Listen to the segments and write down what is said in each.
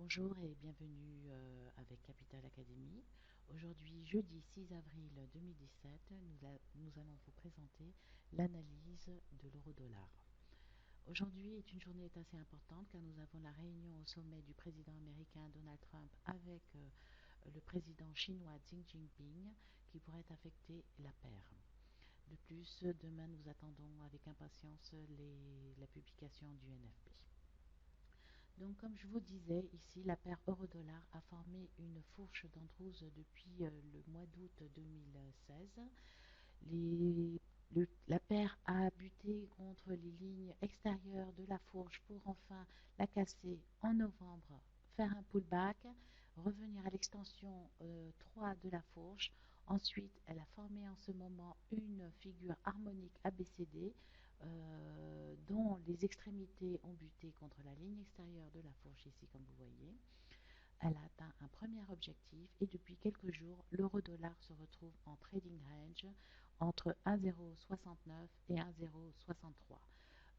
Bonjour et bienvenue avec Capital Academy. Aujourd'hui, jeudi 6 avril 2017, nous allons vous présenter l'analyse de l'euro-dollar. Aujourd'hui est une journée assez importante car nous avons la réunion au sommet du président américain Donald Trump avec le président chinois Xi Jinping qui pourrait affecter la paire. De plus, demain nous attendons avec impatience la publication du NFP. Donc, comme je vous disais, ici, la paire euro-dollar a formé une fourche d'Andrews depuis le mois d'août 2016. La paire a buté contre les lignes extérieures de la fourche pour enfin la casser en novembre, faire un pullback, revenir à l'extension 3 de la fourche. Ensuite, elle a formé en ce moment une figure harmonique ABCD dont les extrémités ont buté contre la ligne extérieure de la fourche ici comme vous voyez. Elle a atteint un premier objectif et depuis quelques jours, l'euro-dollar se retrouve en trading range entre 1,069 et 1,063.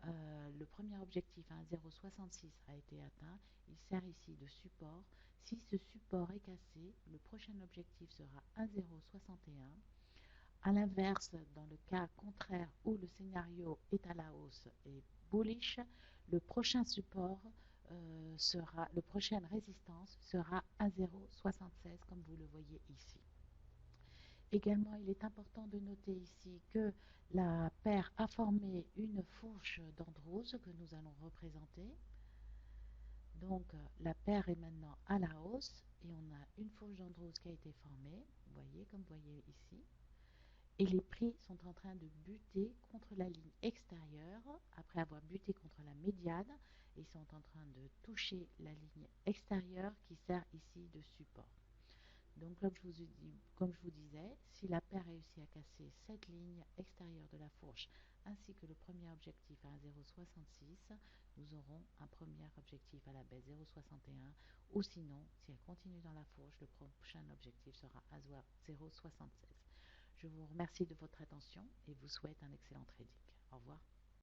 Le premier objectif à 1,066 a été atteint. Il sert ici de support. Si ce support est cassé, le prochain objectif sera 1,061. À l'inverse, dans le cas contraire où le scénario est à la hausse et bullish, le prochain support la prochaine résistance sera à 0,76 comme vous le voyez ici. Également, il est important de noter ici que la paire a formé une fourche d'Andrews que nous allons représenter. Donc, la paire est maintenant à la hausse et on a une fourche d'Andrews qui a été formée, vous voyez, comme vous voyez ici. Et les prix sont en train de buter contre la ligne extérieure, après avoir buté contre la médiane, et ils sont en train de toucher la ligne extérieure qui sert ici de support. Donc comme je vous disais, si la paire réussit à casser cette ligne extérieure de la fourche ainsi que le premier objectif à 1,066, nous aurons un premier objectif à la baisse 0,61 ou sinon, si elle continue dans la fourche, le prochain objectif sera à 0,76. Je vous remercie de votre attention et vous souhaite un excellent trading. Au revoir.